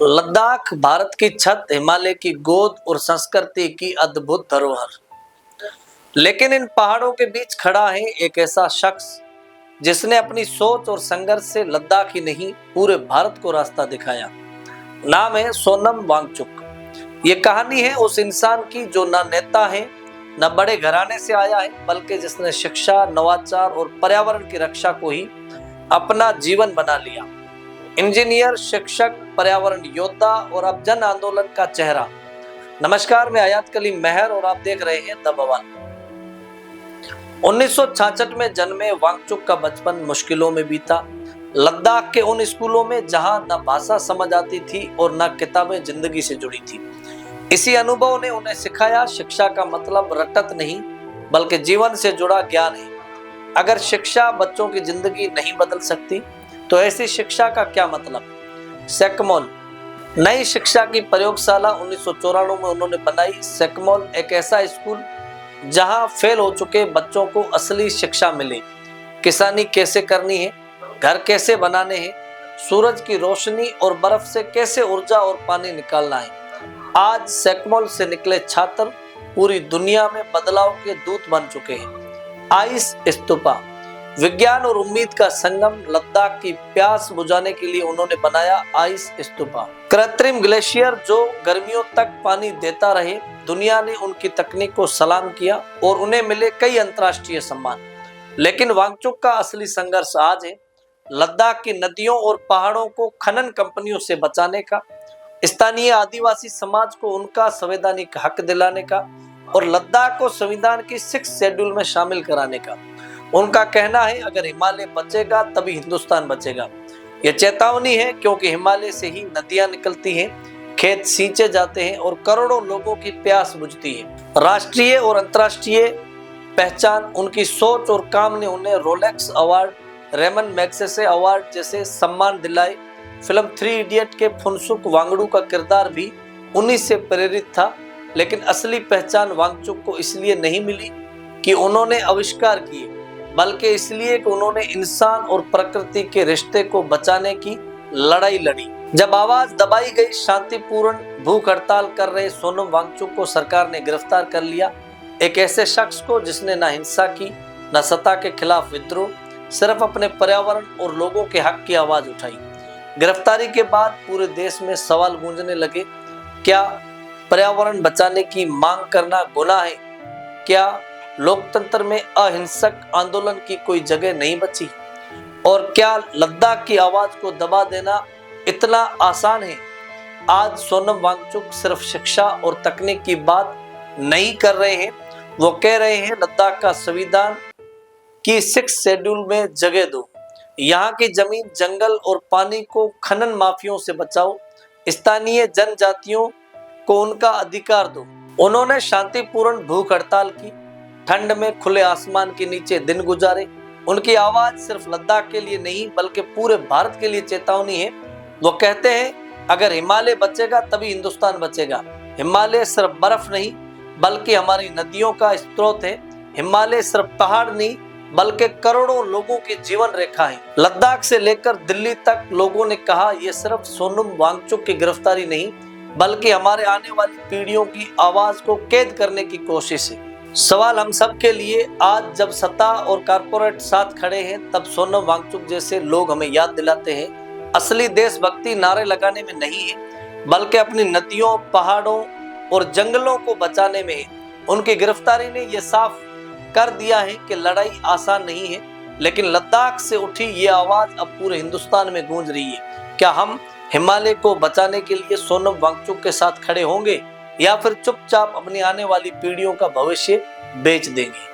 लद्दाख भारत की छत, हिमालय की गोद और संस्कृति की अद्भुत धरोहर। लेकिन इन पहाड़ों के बीच खड़ा है एक ऐसा शख्स जिसने अपनी सोच और संघर्ष से लद्दाख ही नहीं पूरे भारत को रास्ता दिखाया। नाम है सोनम वांगचुक। ये कहानी है उस इंसान की जो ना नेता है, न बड़े घराने से आया है, बल्कि जिसने शिक्षा, नवाचार और पर्यावरण की रक्षा को ही अपना जीवन बना लिया। इंजीनियर, शिक्षक, पर्यावरण योद्धा और अब जन आंदोलन का चेहरा। नमस्कार, मैं आयात कली मेहर और आप देख रहे हैं द बवाल। 1966 में जन्मे वांगचुक का बचपन मुश्किलों में बीता। लद्दाख के उन स्कूलों में जहां न भाषा समझ आती थी और न किताबें जिंदगी से जुड़ी थी। इसी अनुभव ने उन्हें सिखाया, शिक्षा का मतलब रटत नहीं बल्कि जीवन से जुड़ा ज्ञान है। अगर शिक्षा बच्चों की जिंदगी नहीं बदल सकती तो ऐसी शिक्षा का क्या मतलब। सेकमोल नई शिक्षा की प्रयोगशाला 1994 में उन्होंने बनाई। सेकमोल एक ऐसा स्कूल जहां फेल हो चुके बच्चों को असली शिक्षा मिले। किसानी कैसे करनी है, घर कैसे बनाने हैं, सूरज की रोशनी और बर्फ से कैसे ऊर्जा और पानी निकालना है। आज सेकमोल से निकले छात्र पूरी दुनिया में बदलाव के दूत बन चुके हैं। आइस स्तूपा विज्ञान और उम्मीद का संगम। लद्दाख की प्यास बुझाने के लिए उन्होंने बनाया आइस स्तूपा। कृत्रिम ग्लेशियर जो गर्मियों तक पानी देता रहे। दुनिया ने उनकी तकनीक को सलाम किया और उन्हें मिले कई अंतर्राष्ट्रीय सम्मान। लेकिन वांगचुक का असली संघर्ष आज है लद्दाख की नदियों और पहाड़ों को खनन कंपनियों से बचाने का, स्थानीय आदिवासी समाज को उनका संवैधानिक हक दिलाने का और लद्दाख को संविधान की 6 शेड्यूल में शामिल कराने का। उनका कहना है, अगर हिमालय बचेगा तभी हिंदुस्तान बचेगा। यह चेतावनी है क्योंकि हिमालय से ही नदियां निकलती हैं, खेत सींचे जाते हैं और करोड़ों लोगों की प्यास बुझती है। राष्ट्रीय और अंतर्राष्ट्रीय पहचान, उनकी सोच और काम ने उन्हें Rolex award, Ramon Magsaysay award जैसे सम्मान दिलाए। फिल्म 3 इडियट के फुनसुक वांगडू का किरदार भी उन्हीं से प्रेरित था। लेकिन असली पहचान वांगचुक को इसलिए नहीं मिली कि उन्होंने आविष्कार किए, बल्कि इसलिए कि उन्होंने इंसान और प्रकृति के रिश्ते को बचाने की लड़ाई लड़ी। जब आवाज दबाई गई, शांतिपूर्ण भूख हड़ताल कर रहे सोनम वांगचुक को सरकार ने गिरफ्तार कर लिया। एक ऐसे शख्स को जिसने न हिंसा की, न सत्ता के खिलाफ विद्रोह, सिर्फ अपने पर्यावरण और लोगों के हक की आवाज उठाई। गिरफ्तारी के बाद पूरे देश में सवाल गूंजने लगे, क्या पर्यावरण बचाने की मांग करना गुनाह है? क्या लोकतंत्र में अहिंसक आंदोलन की कोई जगह नहीं बची? और क्या लद्दाख की आवाज को दबा देना इतना आसान है? आज सोनम वांगचुक सिर्फ शिक्षा और तकनीक की बात नहीं कर रहे हैं, वो कह रहे हैं लद्दाख का संविधान की 6 शेड्यूल में जगह दो। यहाँ की जमीन, जंगल और पानी को खनन माफियों से बचाओ। स्थानीय जनजातियों को उनका अधिकार दो। उन्होंने शांतिपूर्ण भूख हड़ताल की, ठंड में खुले आसमान के नीचे दिन गुजारे। उनकी आवाज सिर्फ लद्दाख के लिए नहीं बल्कि पूरे भारत के लिए चेतावनी है। वो कहते हैं, अगर हिमालय बचेगा तभी हिंदुस्तान बचेगा। हिमालय सिर्फ बर्फ नहीं बल्कि हमारी नदियों का स्रोत है। हिमालय सिर्फ पहाड़ नहीं बल्कि करोड़ों लोगों की जीवन रेखा है। लद्दाख से लेकर दिल्ली तक लोगों ने कहा, यह सिर्फ सोनम वांगचुक की गिरफ्तारी नहीं बल्कि हमारे आने वाली पीढ़ियों की आवाज को कैद करने की कोशिश है। सवाल हम सब के लिए, आज जब सत्ता और कारपोरेट साथ खड़े हैं, तब सोनम वांगचुक जैसे लोग हमें याद दिलाते हैं, असली देशभक्ति नारे लगाने में नहीं है बल्कि अपनी नदियों, पहाड़ों और जंगलों को बचाने में है। उनकी गिरफ्तारी ने यह साफ कर दिया है कि लड़ाई आसान नहीं है, लेकिन लद्दाख से उठी ये आवाज अब पूरे हिंदुस्तान में गूंज रही है। क्या हम हिमालय को बचाने के लिए सोनम वांगचुक के साथ खड़े होंगे या फिर चुपचाप अपनी आने वाली पीढ़ियों का भविष्य बेच देंगे?